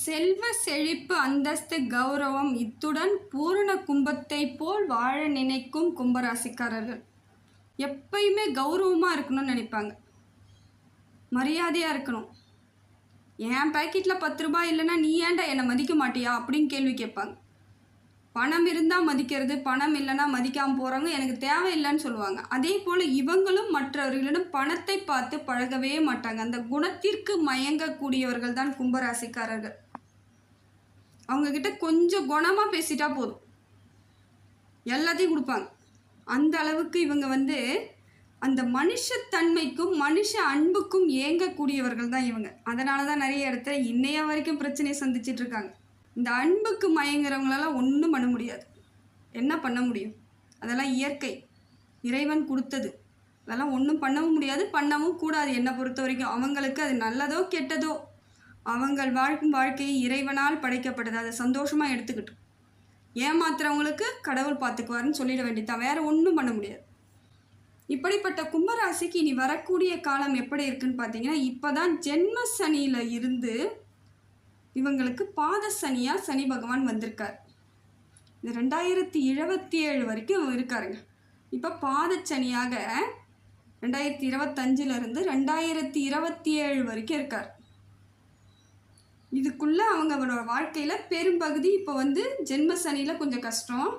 செல்வ செழிப்பு அந்தஸ்து கௌரவம் இத்துடன் பூரண கும்பத்தை போல் வாழ நினைக்கும் கும்பராசிக்காரர்கள் எப்பயுமே கௌரவமாக இருக்கணும்னு நினைப்பாங்க. மரியாதையாக இருக்கணும். என் பேக்கெட்டில் 10 ரூபாய் இல்லைன்னா நீ ஏன்டா என்னை மதிக்க மாட்டியா அப்படின்னு கேள்வி கேட்பாங்க. பணம் இருந்தால் மதிக்கிறது, பணம் இல்லைன்னா மதிக்காமல் போகிறவங்க எனக்கு தேவையில்லைன்னு சொல்லுவாங்க. அதே போல் இவங்களும் மற்றவர்களிடம் பணத்தை பார்த்து பழகவே மாட்டாங்க. அந்த குணத்திற்கு மயங்கக்கூடியவர்கள் தான் கும்பராசிக்காரர்கள். அவங்கக்கிட்ட கொஞ்சம் குணமாக பேசிட்டா போதும், எல்லாத்தையும் கொடுப்பாங்க. அந்த அளவுக்கு இவங்க அந்த மனுஷத்தன்மைக்கும் மனுஷ அன்புக்கும் ஏங்கக்கூடியவர்கள் தான் இவங்க. அதனால தான் நிறைய இடத்துல இன்னைய வரைக்கும் பிரச்சனையை சந்திச்சிட்டு இருக்காங்க. இந்த அன்புக்கு மயங்குறவங்களால ஒன்றும் பண்ண முடியாது. என்ன பண்ண முடியும்? அதெல்லாம் இயற்கை, இறைவன் கொடுத்தது. அதெல்லாம் ஒன்றும் பண்ணவும் முடியாது, பண்ணவும் கூடாது. என்னை பொறுத்த வரைக்கும் அவங்களுக்கு அது நல்லதோ கெட்டதோ, அவங்கள் வாழ்க்கும் வாழ்க்கையை இறைவனால் படைக்கப்பட்டது. அதை சந்தோஷமாக எடுத்துக்கிட்டு ஏமாத்துறவங்களுக்கு கடவுள் பார்த்துக்குவாருன்னு சொல்லிட வேண்டியதான், வேறு ஒன்றும் பண்ண முடியாது. இப்படிப்பட்ட கும்பராசிக்கு இனி வரக்கூடிய காலம் எப்படி இருக்குன்னு பார்த்தீங்கன்னா, இப்போ தான் ஜென்ம சனியில் இருந்து இவங்களுக்கு பாத சனியாக சனி பகவான் வந்திருக்கார். இது 2027 வரைக்கும் இருக்காருங்க. இப்போ பாத சனியாக 2025 2027 வரைக்கும் இருக்கார். இதுக்குள்ளே அவங்களோட வாழ்க்கையில் பெரும்பகுதி இப்போ ஜென்ம சனியில் கொஞ்சம் கஷ்டம்,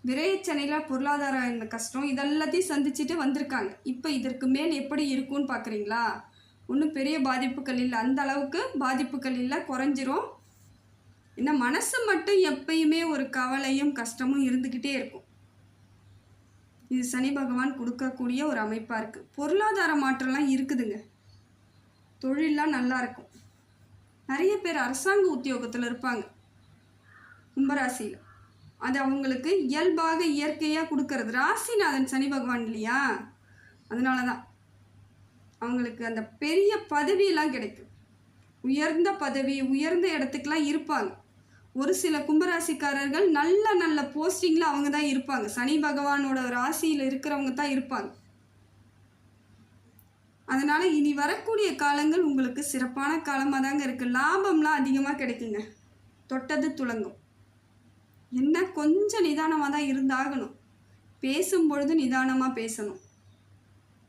விரயச்சனையில் பொருளாதார கஷ்டம், இதெல்லாத்தையும் சந்திச்சுட்டு வந்திருக்காங்க. இப்போ இதற்கு மேல் எப்படி இருக்கும்னு பார்க்குறீங்களா? ஒன்றும் பெரிய பாதிப்புகள் இல்லை, அந்த அளவுக்கு பாதிப்புகள் இல்லை, குறைஞ்சிரும். ஏன்னா மனசு மட்டும் எப்பயுமே ஒரு கவலையும் கஷ்டமும் இருந்துக்கிட்டே இருக்கும். இது சனி பகவான் கொடுக்கக்கூடிய ஒரு அமைப்பாக இருக்குது. பொருளாதார மாற்றம்லாம் இருக்குதுங்க, தொழிலெலாம் நல்லா இருக்கும். நிறைய பேர் அரசாங்க உத்தியோகத்தில் இருப்பாங்க கும்பராசியில். அது அவங்களுக்கு இயல்பாக இயற்கையாக கொடுக்கறது. ராசிநாதன் சனி பகவான் இல்லையா, அதனால தான் அவங்களுக்கு அந்த பெரிய பதவியெல்லாம் கிடைக்கும். உயர்ந்த பதவி, உயர்ந்த இடத்துக்கெலாம் இருப்பாங்க. ஒரு சில கும்பராசிக்காரர்கள் நல்ல நல்ல போஸ்டிங்கில் அவங்க தான் இருப்பாங்க. சனி பகவானோட ராசியில் இருக்கிறவங்க தான் இருப்பாங்க. அதனால் இனி வரக்கூடிய காலங்கள் உங்களுக்கு சிறப்பான காலமாக தாங்க இருக்குது. லாபம்லாம் அதிகமாக கிடைக்குங்க, தொட்டது துலங்கும். என்ன கொஞ்சம் நிதானமாக தான் இருந்தாகணும். பேசும்பொழுது நிதானமாக பேசணும்.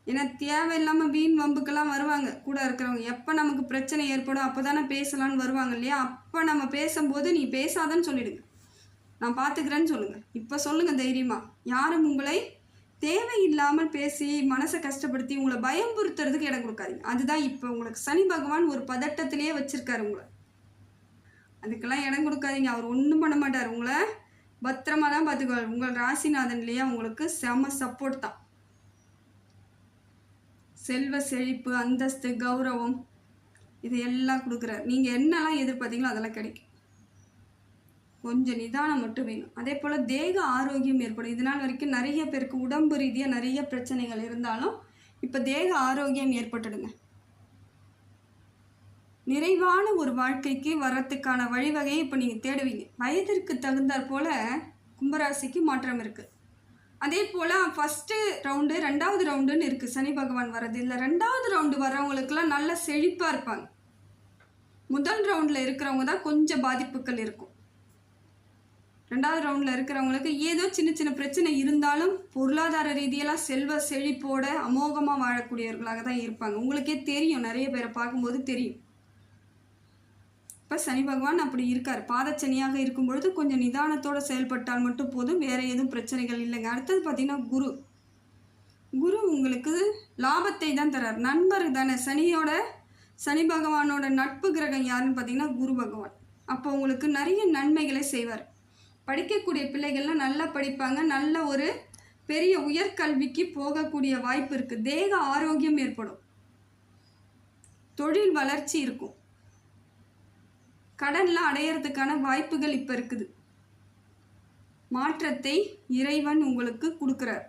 ஏன்னா தேவையில்லாமல் வீண் வம்புக்கெல்லாம் வருவாங்க கூட இருக்கிறவங்க. எப்போ நமக்கு பிரச்சனை ஏற்படும் அப்போ தானே பேசலான்னு வருவாங்க இல்லையா? அப்போ நம்ம பேசும்போது நீ பேசாதன்னு சொல்லிடுங்க, நான் பார்த்துக்கிறேன்னு சொல்லுங்கள். இப்போ சொல்லுங்கள் தைரியமாக. யாரும் உங்களை தேவையில்லாமல் பேசி மனசை கஷ்டப்படுத்தி உங்களை பயம்புறுத்துறதுக்கு இடம் கொடுக்காதீங்க. அதுதான் இப்போ உங்களுக்கு சனி பகவான் ஒரு பதட்டத்திலேயே வச்சுருக்காரு உங்களை. அதுக்கெல்லாம் இடம் கொடுக்காதீங்க. அவர் ஒன்றும் பண்ண மாட்டார், உங்களை பத்திரமா தான் பார்த்துக்குவார். உங்கள் ராசிநாதன்லேயே உங்களுக்கு செம சப்போர்ட் தான். செல்வ செழிப்பு அந்தஸ்து கௌரவம் இது எல்லாம் கொடுக்குறார். நீங்கள் என்னெல்லாம் எதிர்பார்த்தீங்களோ அதெல்லாம் கிடைக்கும். கொஞ்சம் நிதானம் மட்டும் வேணும். அதே போல் தேக ஆரோக்கியம் ஏற்படும். இதனால் வரைக்கும் நிறைய பேருக்கு உடம்பு ரீதியாக நிறைய பிரச்சனைகள் இருந்தாலும் இப்போ தேக ஆரோக்கியம் ஏற்பட்டுடுங்க. நிறைவான ஒரு வாழ்க்கைக்கு வர்றதுக்கான வழிவகையை இப்போ நீங்கள் தேடுவீங்க. வயதிற்கு தகுந்தாற் போல் கும்பராசிக்கு மாற்றம் இருக்குது. அதே போல் ஃபஸ்ட்டு ரவுண்டு 2வது ரவுண்டுன்னு இருக்குது சனி பகவான் வர்றது. இல்லை 2வது ரவுண்டு வர்றவங்களுக்கெல்லாம் நல்ல செழிப்பாக இருப்பாங்க. முதல் ரவுண்டில் இருக்கிறவங்க தான் கொஞ்சம் பாதிப்புகள் இருக்கும். 2வது ரவுண்டில் இருக்கிறவங்களுக்கு ஏதோ சின்ன சின்ன பிரச்சனை இருந்தாலும் பொருளாதார ரீதியெல்லாம் செல்வ செழிப்போட அமோகமாக வாழக்கூடியவர்களாக தான் இருப்பாங்க. உங்களுக்கே தெரியும், நிறைய பேரை பார்க்கும்போது தெரியும். இப்போ சனி பகவான் அப்படி இருக்கார். பாதச்சனியாக இருக்கும் பொழுது கொஞ்சம் நிதானத்தோடு செயல்பட்டால் மட்டும் போதும், வேறு எதுவும் பிரச்சனைகள் இல்லைங்க. அடுத்தது பார்த்திங்கன்னா குரு உங்களுக்கு லாபத்தை தான் தரார். நண்பர் தானே. சனி பகவானோட நட்பு கிரகம் யாருன்னு பார்த்தீங்கன்னா குரு பகவான். அப்போ உங்களுக்கு நிறைய நன்மைகளை செய்வார். படிக்கக்கூடிய பிள்ளைகள்லாம் நல்லா படிப்பாங்க, நல்ல ஒரு பெரிய உயர்கல்விக்கு போகக்கூடிய வாய்ப்பு இருக்குது. தேக ஆரோக்கியம் ஏற்படும், தொழில் வளர்ச்சி இருக்கும், கடன்லாம் அடையிறதுக்கான வாய்ப்புகள் இப்போ இருக்குது. மாற்றத்தை இறைவன் உங்களுக்கு கொடுக்குறார்.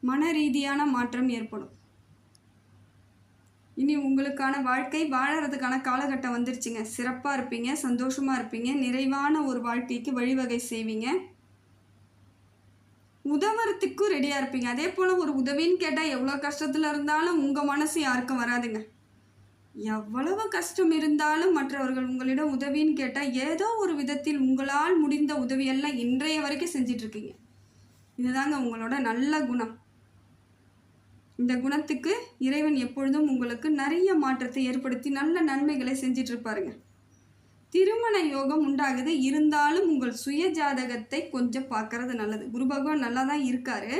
மன ரீதியான மாற்றம் ஏற்படும். இனி உங்களுக்கான வாழ்க்கை வாழறதுக்கான காலகட்டம் வந்துருச்சுங்க. சிறப்பாக இருப்பீங்க, சந்தோஷமாக இருப்பீங்க, நிறைவான ஒரு வாழ்க்கைக்கு வழிவகை செய்வீங்க, உதவுறதுக்கும் ரெடியாக இருப்பீங்க. அதே போல் ஒரு உதவின்னு கேட்டால் எவ்வளோ கஷ்டத்தில் இருந்தாலும் உங்கள் மனசு யாருக்கும் வராதுங்க. எவ்வளவு கஷ்டம் இருந்தாலும் மற்றவர்கள் உங்களிடம் உதவின்னு கேட்டால் ஏதோ ஒரு விதத்தில் உங்களால் முடிந்த உதவியெல்லாம் இன்றைய வரைக்கும் செஞ்சிட்ருக்கீங்க. இதுதாங்க உங்களோட நல்ல குணம். இந்த குணத்துக்கு இறைவன் எப்பொழுதும் உங்களுக்கு நிறைய மாற்றத்தை ஏற்படுத்தி நல்ல நன்மைகளை செஞ்சிட்ருப்பாருங்க. திருமண யோகம் உண்டாகுது, இருந்தாலும் உங்கள் சுய ஜாதகத்தை கொஞ்சம் பார்க்கறது நல்லது. குரு பகவான் நல்லா தான் இருக்காரு.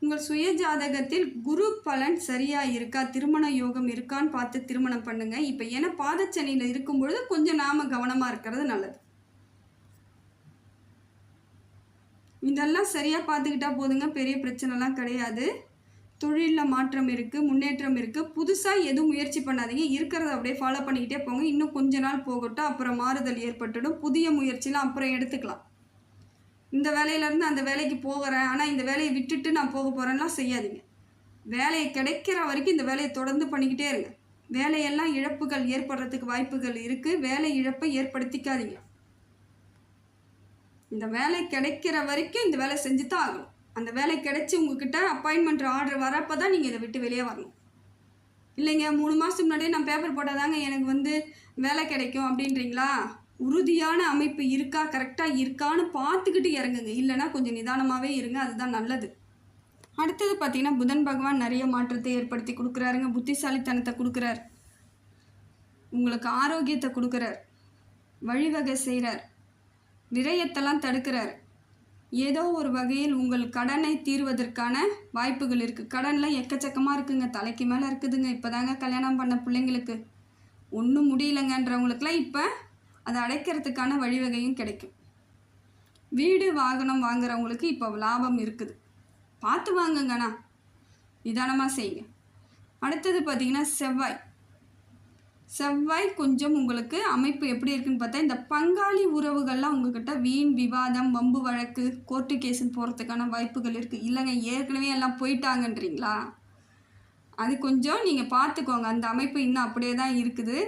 உங்கள் சுய ஜாதகத்தில் குரு பலன் சரியாக இருக்கா, திருமண யோகம் இருக்கான்னு பார்த்து திருமணம் பண்ணுங்க. இப்போ ஏன்னா பாதச்சனியில் இருக்கும் பொழுது கொஞ்சம் நாம் கவனமாக இருக்கிறது நல்லது. இதெல்லாம் சரியாக பார்த்துக்கிட்டா போதுங்க, பெரிய பிரச்சனைலாம் கிடையாது. தொழிலில் மாற்றம் இருக்குது, முன்னேற்றம் இருக்குது. புதுசாக எதுவும் முயற்சி பண்ணாதீங்க, இருக்கிறத அப்படியே ஃபாலோ பண்ணிக்கிட்டே போங்க. இன்னும் கொஞ்ச நாள் போகட்டும், அப்புறம் மாறுதல் ஏற்பட்டுடும். புதிய முயற்சிலாம் அப்புறம் எடுத்துக்கலாம். இந்த வேலையிலேருந்து அந்த வேலைக்கு போகிறேன், ஆனால் இந்த வேலையை விட்டுட்டு நான் போக போகிறேன்னா செய்யாதீங்க. வேலையை கிடைக்கிற வரைக்கும் இந்த வேலையை தொடர்ந்து பண்ணிக்கிட்டே இருங்க. வேலையெல்லாம் இழப்புகள் ஏற்படுறதுக்கு வாய்ப்புகள் இருக்குது. வேலை இழப்பை ஏற்படுத்திக்காதீங்க. இந்த வேலை கிடைக்கிற வரைக்கும் இந்த வேலை செஞ்சு தான் ஆகணும். அந்த வேலை கிடைச்சி உங்ககிட்ட அப்பாயின்மெண்ட் ஆர்டர் வரப்போ தான் நீங்கள் இதை விட்டு வெளியே வரணும். இல்லைங்க 3 மாதத்துக்கு முன்னாடியே நான் பேப்பர் போட்டால் தாங்க எனக்கு வேலை கிடைக்கும் அப்படின்றீங்களா? உறுதியான அமைப்பு இருக்கா, கரெக்டாக இருக்கான்னு பார்த்துக்கிட்டு இறங்குங்க. இல்லைனா கொஞ்சம் நிதானமாகவே இருங்க, அதுதான் நல்லது. அடுத்தது பார்த்திங்கன்னா புதன் பகவான் நிறைய மாற்றத்தை ஏற்படுத்தி கொடுக்குறாருங்க. புத்திசாலித்தனத்தை கொடுக்குறார், உங்களுக்கு ஆரோக்கியத்தை கொடுக்குறார், வழிவகை செய்கிறார், விரயத்தெல்லாம் தடுக்கிறார். ஏதோ ஒரு வகையில் உங்கள் கடனை தீர்வதற்கான வாய்ப்புகள் இருக்குது. கடனில் எக்கச்சக்கமாக இருக்குங்க, தலைக்கு மேலே இருக்குதுங்க. இப்போ தாங்க கல்யாணம் பண்ண பிள்ளைங்களுக்கு ஒன்றும் முடியலைங்கன்றவங்களுக்குலாம் இப்போ அதை அடைக்கிறதுக்கான வழிவகையும் கிடைக்கும். வீடு வாகனம் வாங்குறவங்களுக்கு இப்போ லாபம் இருக்குது. பார்த்து வாங்குங்கண்ணா, நிதானமாக செய்யுங்க. அடுத்தது பார்த்திங்கன்னா செவ்வாய் கொஞ்சம் உங்களுக்கு அமைப்பு எப்படி இருக்குன்னு பார்த்தா, இந்த பங்காளி உறவுகள்லாம் உங்ககிட்ட வீண் விவாதம், வம்பு வழக்கு, கோர்ட்டு கேஸுன்னு போகிறதுக்கான வாய்ப்புகள் இருக்குது. இல்லைங்க ஏற்கனவே எல்லாம் போயிட்டாங்கன்றீங்களா, அது கொஞ்சம் நீங்கள் பார்த்துக்கோங்க. அந்த அமைப்பு இன்னும் அப்படியே தான் இருக்குது.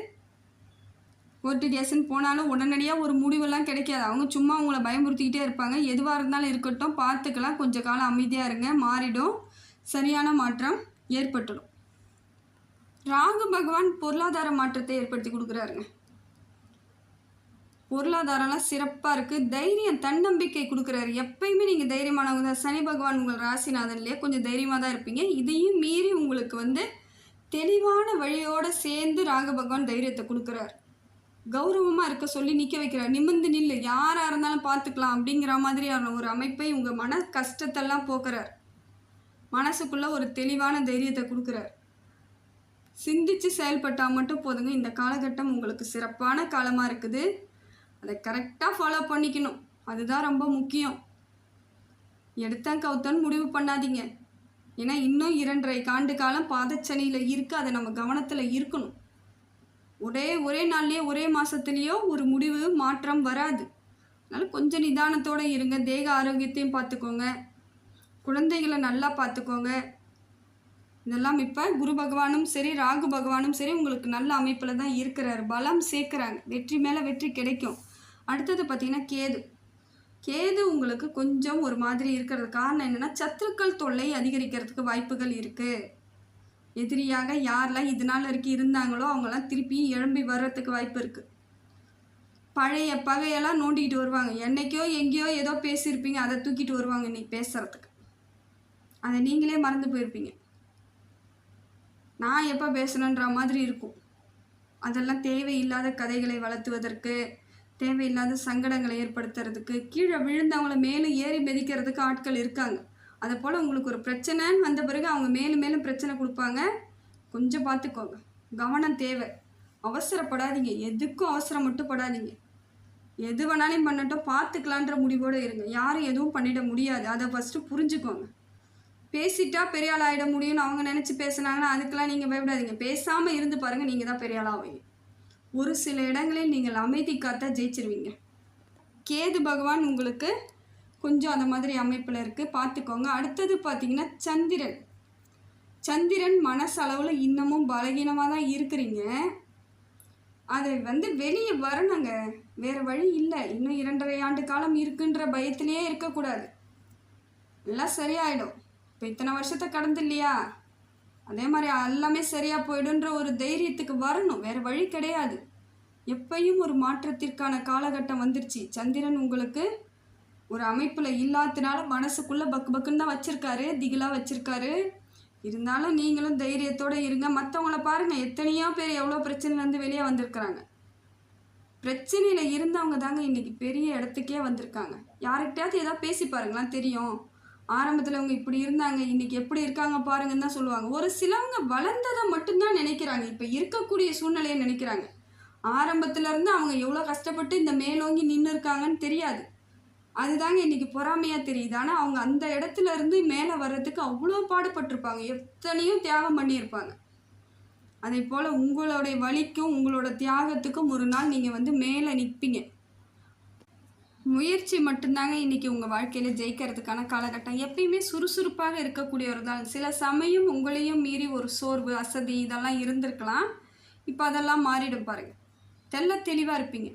கோர்ட்டு கேஸுன்னு போனாலும் உடனடியாக ஒரு முடிவெல்லாம் கிடைக்காது. அவங்க சும்மா உங்களை பயமுறுத்திக்கிட்டே இருப்பாங்க. எதுவாக இருந்தாலும் இருக்கட்டும், பார்த்துக்கலாம், கொஞ்சம் காலம் அமைதியாக இருங்க, மாறிடும், சரியான மாற்றம் ஏற்பட்டுடும். ராகு பகவான் பொருளாதார மாற்றத்தை ஏற்படுத்தி கொடுக்குறாருங்க. பொருளாதாரம்லாம் சிறப்பாக இருக்குது. தைரியம், தன்னம்பிக்கை கொடுக்குறாரு. எப்பயுமே நீங்கள் தைரியமானவங்க தான். சனி பகவான் உங்கள் ராசிநாதன்லேயே கொஞ்சம் தைரியமாக தான் இருப்பீங்க. இதையும் மீறி உங்களுக்கு தெளிவான வழியோடு சேர்ந்து ராகு பகவான் தைரியத்தை கொடுக்குறாரு. கௌரவமாக இருக்க சொல்லி நிற்க வைக்கிறார். நிமிர்ந்து நில்லு, யாராக இருந்தாலும் பார்த்துக்கலாம் அப்படிங்கிற மாதிரியான ஒரு அமைப்பை உங்கள் மன கஷ்டத்தெல்லாம் போக்குறார். மனசுக்குள்ளே ஒரு தெளிவான தைரியத்தை கொடுக்குறார். சிந்திச்சு செயல்பட்டால் மட்டும் போதுங்க. இந்த காலகட்டம் உங்களுக்கு சிறப்பான காலமாக இருக்குது. அதை கரெக்டாக ஃபாலோ பண்ணிக்கணும், அதுதான் ரொம்ப முக்கியம். எடுத்தேன் கவுத்தன்னு முடிவு பண்ணாதீங்க. ஏன்னா இன்னும் 2.5 ஆண்டு காலம் பாதச்சனியில் இருக்குது. அதை நம்ம கவனத்தில் இருக்கணும். ஒரே நாள்லேயோ ஒரே மாதத்துலேயோ ஒரு முடிவு மாற்றம் வராது. அதனால் கொஞ்சம் நிதானத்தோடு இருங்க. தேக ஆரோக்கியத்தையும் பார்த்துக்கோங்க, குழந்தைகளை நல்லா பார்த்துக்கோங்க. இதெல்லாம் இப்போ குரு பகவானும் சரி ராகு பகவானும் சரி உங்களுக்கு நல்ல அமைப்பில் தான் இருக்கிறாரு. பலம் சேர்க்குறாங்க, வெற்றி மேலே வெற்றி கிடைக்கும். அடுத்தது பார்த்திங்கன்னா கேது உங்களுக்கு கொஞ்சம் ஒரு மாதிரி இருக்கிறது காரணம் என்னென்னா, சத்துருக்கள் தொல்லை அதிகரிக்கிறதுக்கு வாய்ப்புகள் இருக்குது. எதிரியாக யாரெல்லாம் இதனால் இருந்தாங்களோ அவங்களாம் திருப்பி எழும்பி வர்றதுக்கு வாய்ப்பு இருக்குது. பழைய பகையெல்லாம் நோண்டிக்கிட்டு வருவாங்க. என்னைக்கோ எங்கேயோ ஏதோ பேசியிருப்பீங்க, அதை தூக்கிட்டு வருவாங்க இன்னைக்கு பேசுகிறதுக்கு. அதை நீங்களே மறந்து போயிருப்பீங்க. நான் எப்போ பேசணுன்ற மாதிரி இருக்கும். அதெல்லாம் தேவையில்லாத கதைகளை வளர்த்துவதற்கு, தேவையில்லாத சங்கடங்களை ஏற்படுத்துறதுக்கு, கீழே விழுந்தவங்கள மேலும் ஏறி மிதிக்கிறதுக்கு ஆட்கள் இருக்காங்க. அதை போல் உங்களுக்கு ஒரு பிரச்சனைன்னு வந்த பிறகு அவங்க மேலும் மேலும் பிரச்சனை கொடுப்பாங்க. கொஞ்சம் பார்த்துக்கோங்க, கவனம் தேவை. அவசரப்படாதீங்க, எதுக்கும் அவசரம் மட்டும் படாதீங்க. எது வேணாலும் பண்ணட்டும், பார்த்துக்கலான்ற முடிவோடு இருங்க. யாரும் எதுவும் பண்ணிட முடியாது, அதை ஃபஸ்ட்டு புரிஞ்சுக்கோங்க. பேசிட்டா பெரிய ஆள் ஆகிட முடியும்னு அவங்க நினச்சி பேசுனாங்கன்னா அதுக்கெல்லாம் நீங்கள் பயப்படாதீங்க. பேசாமல் இருந்து பாருங்கள், நீங்கள் தான் பெரிய ஆளாவீங்க. ஒரு சில இடங்களில் நீங்கள் அமைதி காத்தா ஜெயிச்சிருவீங்க. கேது பகவான் உங்களுக்கு கொஞ்சம் அந்த மாதிரி அமைப்பில் இருக்குது, பார்த்துக்கோங்க. அடுத்தது பார்த்திங்கன்னா சந்திரன் மனசளவில் இன்னமும் பலகீனமாக தான் இருக்கிறீங்க. அதை வெளியே வரணுங்க, வேறு வழி இல்லை. இன்னும் 2.5 ஆண்டு காலம் இருக்குன்ற பயத்திலேயே இருக்கக்கூடாது. எல்லாம் சரியாயிடும். இப்போ இத்தனை வருஷத்தை கடந்து இல்லையா, அதே மாதிரி எல்லாமே சரியாக போயிடுன்ற ஒரு தைரியத்துக்கு வரணும், வேறு வழி கிடையாது. எப்பயும் ஒரு மாற்றத்திற்கான காலகட்டம் வந்துருச்சு. சந்திரன் உங்களுக்கு ஒரு அமைப்பில் இல்லாததுனால மனசுக்குள்ளே பக்கு பக்குன்னு தான் வச்சுருக்காரு, திகிலாக வச்சுருக்காரு. இருந்தாலும் நீங்களும் தைரியத்தோடு இருங்க. மற்றவங்கள பாருங்கள், எத்தனையோ பேர் எவ்வளோ பிரச்சனைலேருந்து வெளியே வந்திருக்கிறாங்க. பிரச்சனையில் இருந்தவங்க தாங்க இன்றைக்கி பெரிய இடத்துக்கே வந்திருக்காங்க. யார்கிட்டயாவது ஏதாவது பேசி பாருங்களேன், தெரியும். ஆரம்பத்தில் அவங்க இப்படி இருந்தாங்க, இன்றைக்கி எப்படி இருக்காங்க பாருங்கன்னு தான் சொல்லுவாங்க. ஒரு சிலவங்க வளர்ந்ததை மட்டும்தான் நினைக்கிறாங்க, இப்போ இருக்கக்கூடிய சூழ்நிலையை நினைக்கிறாங்க. ஆரம்பத்துலேருந்து அவங்க எவ்வளோ கஷ்டப்பட்டு இந்த மேலோங்கி நின்று இருக்காங்கன்னு தெரியாது. அதுதாங்க இன்றைக்கி பொறாமையாக தெரியுது. ஆனால் அவங்க அந்த இடத்துல இருந்து மேலே வர்றதுக்கு அவ்வளோ பாடுபட்டிருப்பாங்க, எத்தனையோ தியாகம் பண்ணியிருப்பாங்க. அதே போல் உங்களுடைய வலிக்கும் உங்களோட தியாகத்துக்கும் ஒரு நாள் நீங்கள் மேலே நிற்பீங்க. முயற்சி மட்டும்தாங்க இன்றைக்கி உங்கள் வாழ்க்கையில் ஜெயிக்கிறதுக்கான காலகட்டம். எப்பயுமே சுறுசுறுப்பாக இருக்கக்கூடியவர் தான். சில சமயம் உங்களையும் மீறி ஒரு சோர்வு, அசதி இதெல்லாம் இருந்திருக்கலாம். இப்போ அதெல்லாம் மாறிடும் பாருங்கள். தெளிவாக இருப்பீங்க.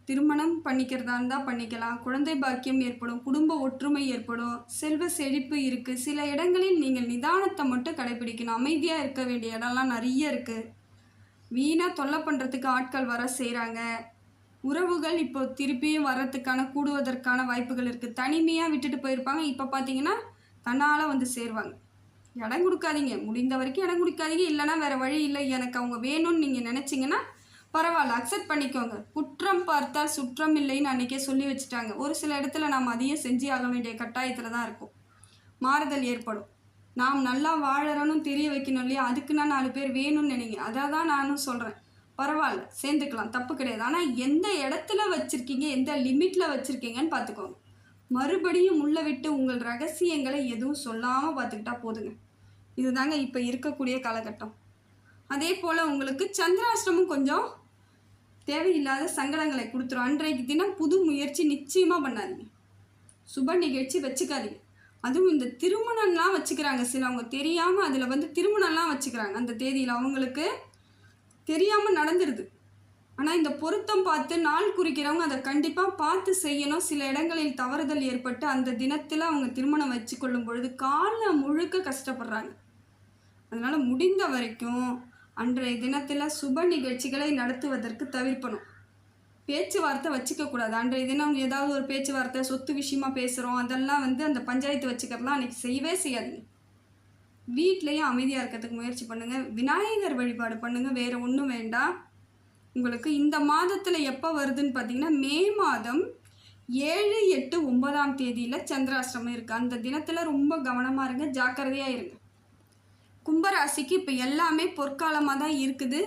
திருமணம் பண்ணிக்கிறதா இருந்தால் பண்ணிக்கலாம், குழந்தை பாக்கியம் ஏற்படும், குடும்ப ஒற்றுமை ஏற்படும், செல்வ செழிப்பு இருக்குது. சில இடங்களில் நீங்கள் நிதானத்தை மட்டும் கடைபிடிக்கணும். அமைதியாக இருக்க வேண்டிய இடம்லாம் நிறைய இருக்குது. வீணாக தொல்லை பண்ணுறதுக்கு ஆட்கள் வர செய்கிறாங்க. உறவுகள் இப்போ திருப்பியும் வர்றதுக்கான கூடுவதற்கான வாய்ப்புகள் இருக்குது. தனிமையாக விட்டுட்டு போயிருப்பாங்க, இப்போ பார்த்தீங்கன்னா தன்னால் சேருவாங்க. இடம் கொடுக்காதீங்க, முடிந்த வரைக்கும் இடம் கொடுக்காதீங்க. இல்லைனா வேறு வழி இல்லை, எனக்கு அவங்க வேணும்னு நீங்கள் நினச்சிங்கன்னா பரவாயில்ல, அக்செப்ட் பண்ணிக்கோங்க. குற்றம் பார்த்தால் சுற்றம் இல்லைன்னு அன்றைக்கே சொல்லி வச்சுட்டாங்க. ஒரு சில இடத்துல நாம் அதையும் செஞ்சு ஆக வேண்டிய கட்டாயத்தில் தான் இருக்கும். மாறுதல் ஏற்படும். நாம் நல்லா வாழறோன்னு தெரிய வைக்கணும் இல்லையா? அதுக்குன்னா 4 பேர் வேணும்னு நினைங்க. அதை தான் நானும் சொல்கிறேன். பரவாயில்ல, சேர்ந்துக்கலாம், தப்பு கிடையாது. ஆனால் எந்த இடத்துல வச்சுருக்கீங்க, எந்த லிமிட்டில் வச்சுருக்கீங்கன்னு பார்த்துக்கோங்க. மறுபடியும் உள்ள விட்டு உங்கள் ரகசியங்களை எதுவும் சொல்லாமல் பார்த்துக்கிட்டா போதுங்க. இதுதாங்க இப்போ இருக்கக்கூடிய காலகட்டம். அதே போல் உங்களுக்கு சந்திராஷ்டமும் கொஞ்சம் தேவையில்லாத சங்கடங்களை கொடுத்துரும். அன்றைக்கு தினம் புது முயற்சி நிச்சயமாக பண்ணாதீங்க. சுப நிகழ்ச்சி வச்சுக்காதீங்க. அதுவும் இந்த திருமணம்லாம் வச்சுக்கிறாங்க சிலவங்க, தெரியாமல் அதில் திருமணம்லாம் வச்சுக்கிறாங்க. அந்த தேதியில் அவங்களுக்கு தெரியாமல் நடந்துடுது. ஆனால் இந்த பொருத்தம் பார்த்து நாள் குறிக்கிறவங்க அதை கண்டிப்பாக பார்த்து செய்யணும். சில இடங்களில் தவறுதல் ஏற்பட்டு அந்த தினத்தில் அவங்க திருமணம் வச்சு கொள்ளும் பொழுது காலம் முழுக்க கஷ்டப்படுறாங்க. அதனால் முடிந்த வரைக்கும் அன்றைய தினத்தில் சுப நிகழ்ச்சிகளை நடத்துவதற்கு தவிர்க்கணும். பேச்சுவார்த்தை வச்சுக்கக்கூடாது. அன்றைய தினம் ஏதாவது ஒரு பேச்சுவார்த்தை, சொத்து விஷயமா பேசுகிறோம், அதெல்லாம் அந்த பஞ்சாயத்து வச்சுக்கிறதுலாம் அன்றைக்கி செய்யவே செய்யாதீங்க. வீட்லேயும் அமைதியாக இருக்கிறதுக்கு முயற்சி பண்ணுங்கள். விநாயகர் வழிபாடு பண்ணுங்கள், வேறு ஒன்றும் வேண்டாம். உங்களுக்கு இந்த மாதத்தில் எப்போ வருதுன்னு பார்த்தீங்கன்னா, மே மாதம் 7, 8, 9ஆம் தேதியில் சந்திராஷ்டமம் இருக்குது. அந்த தினத்தில் ரொம்ப கவனமாக இருங்க, ஜாக்கிரதையாக இருங்க. கும்பராசிக்கு இப்போ எல்லாமே பொற்காலமாக தான் இருக்குது.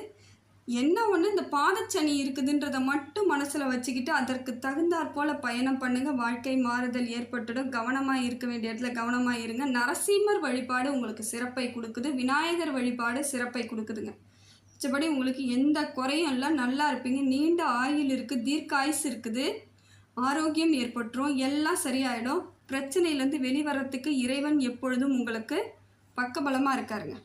என்ன ஒன்று, இந்த பாதச்சனி இருக்குதுன்றதை மட்டும் மனசில் வச்சுக்கிட்டு அதற்கு தகுந்தாற் போல் பயணம் பண்ணுங்கள். வாழ்க்கை மாறுதல் ஏற்பட்டுடும். கவனமாக இருக்க வேண்டிய இடத்துல கவனமாக இருங்க. நரசிம்மர் வழிபாடு உங்களுக்கு சிறப்பை கொடுக்குது. விநாயகர் வழிபாடு சிறப்பை கொடுக்குதுங்க. மிச்சபடி உங்களுக்கு எந்த குறையும் இல்லை, நல்லா இருப்பீங்க. நீண்ட ஆயுள் இருக்குது, தீர்க்க ஆயுசு இருக்குது, ஆரோக்கியம் ஏற்பட்டுரும், எல்லாம் சரியாயிடும். பிரச்சனையிலேருந்து வெளிவரத்துக்கு இறைவன் எப்பொழுதும் உங்களுக்கு பக்கபலமாக இருக்காருங்க.